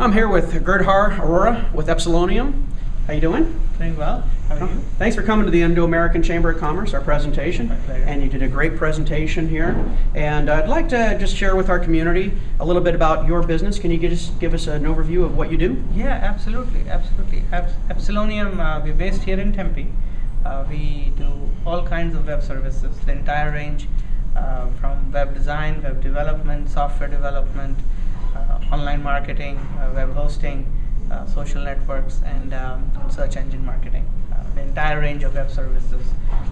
I'm here with Girdhar Arora with Epsilonium. How you doing? Doing well. How are you? Thanks for coming to the Indo American Chamber of Commerce, our presentation. My pleasure. And you did a great presentation here. And I'd like to just share with our community a little bit about your business. Can you just give us an overview of what you do? Yeah, absolutely. Epsilonium, we're based here in Tempe. We do all kinds of web services, the entire range, from web design, web development, software development, online marketing, web hosting, social networks, and search engine marketing. The entire range of web services.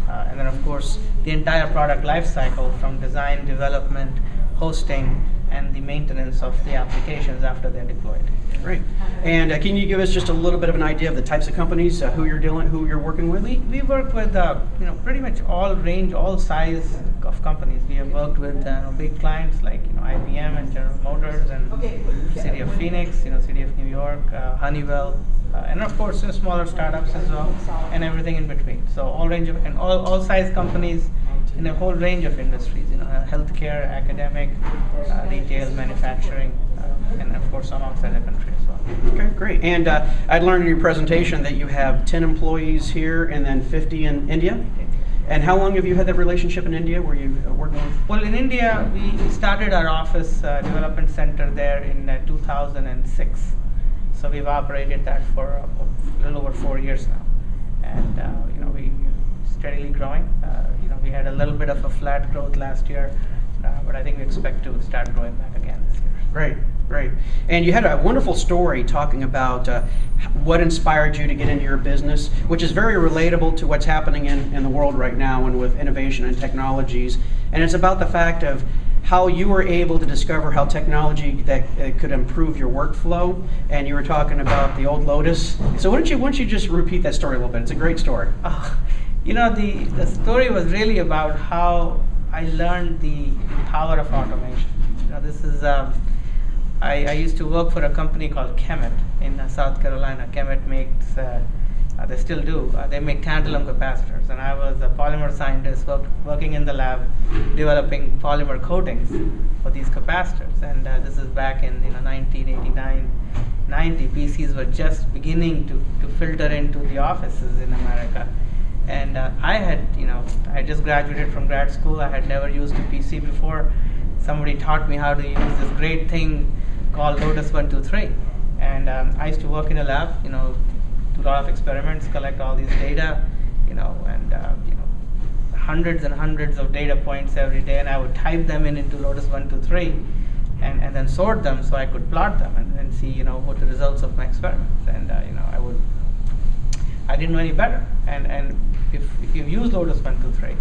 And then, of course, the entire product lifecycle from design, development, hosting, and the maintenance of the applications after they're deployed. Great. And can you give us just a little bit of an idea of the types of companies, who you're working with? We work with pretty much all range, all size of companies. We have worked with big clients like IBM and General Motors and City of Phoenix, City of New York, Honeywell, and of course smaller startups as well, and everything in between. So all range of and all size companies in a whole range of industries, healthcare, academic, retail, manufacturing, and of course some outside the country as well. Okay, great. And I'd learned in your presentation that you have 10 employees here and then 50 in India. And how long have you had that relationship in India? Were you working with? Well, in India, we started our office development center there in 2006. So we've operated that for a little over 4 years now, and we steadily growing. We had a little bit of a flat growth last year, but I think we expect to start growing back again this year. Great, great. And you had a wonderful story talking about what inspired you to get into your business, which is very relatable to what's happening in the world right now and with innovation and technologies. And it's about the fact of how you were able to discover how technology that could improve your workflow. And you were talking about the old Lotus. So why don't you just repeat that story a little bit? It's a great story. The story was really about how I learned the power of automation. This is I used to work for a company called Kemet in South Carolina. Kemet makes, they still do, they make tantalum capacitors, and I was a polymer scientist working in the lab developing polymer coatings for these capacitors. And this is back in 1989, 90. PCs were just beginning to filter into the offices in America. And I just graduated from grad school. I had never used a PC before. Somebody taught me how to use this great thing called Lotus 123. And I used to work in a lab, do a lot of experiments, collect all these data, hundreds and hundreds of data points every day, and I would type them into Lotus 123 and then sort them so I could plot them and see, what the results of my experiments. And I didn't know any better. And if you use Lotus 123,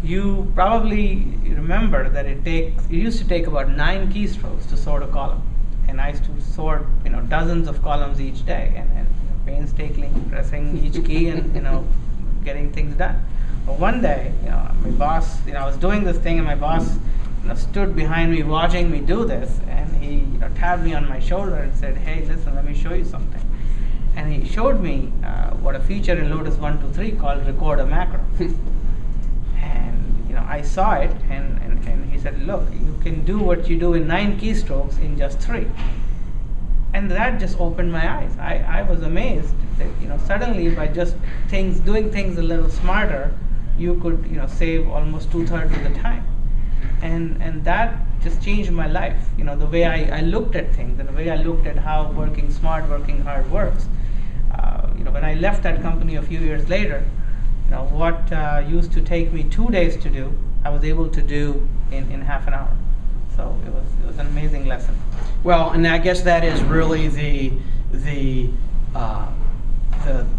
you probably remember that it used to take about 9 keystrokes to sort a column. And I used to sort dozens of columns each day, and painstakingly pressing each key and getting things done. But one day, my boss, I was doing this thing, and my boss stood behind me watching me do this, and he tapped me on my shoulder and said, "Hey, listen, let me show you something." And he showed me what a feature in Lotus 123 called record a macro. And I saw it, and he said, "Look, you can do what you do in 9 keystrokes in just 3." And that just opened my eyes. I was amazed that suddenly by just doing things a little smarter, you could save almost 2/3 of the time. And that just changed my life. The way I looked at things and the way I looked at how working smart, working hard works. When I left that company a few years later, what used to take me 2 days to do, I was able to do in half an hour. So it was an amazing lesson. Well, and I guess that is really the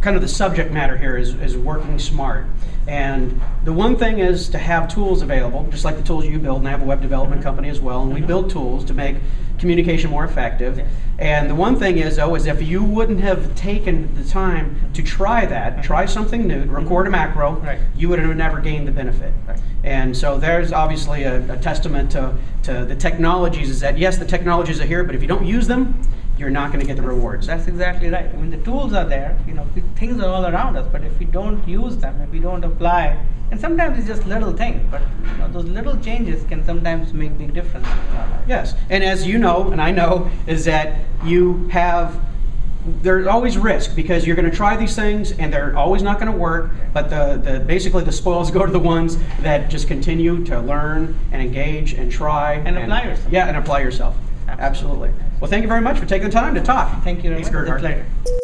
kind of the subject matter here is working smart. And the one thing is to have tools available, just like the tools you build, and I have a web development company as well, and we build tools to make communication more effective. Yes. And the one thing is, though, is if you wouldn't have taken the time to try that, try something new, record a macro, Right. you would have never gained the benefit. Right. And so there's obviously a testament to the technologies, is that yes, the technologies are here, but if you don't use them, you're not going to get the rewards. That's exactly right. I mean, the tools are there, things are all around us, but if we don't use them, if we don't apply, and sometimes it's just little things, but those little changes can sometimes make big difference in our life. Yes, and as you know, and I know, is that there's always risk, because you're going to try these things and they're always not going to work, but basically the spoils go to the ones that just continue to learn and engage and try. And apply yourself. Yeah, and apply yourself. Absolutely. Well, thank you very much for taking the time to talk. Thank you very much. Girdhar. It's a pleasure.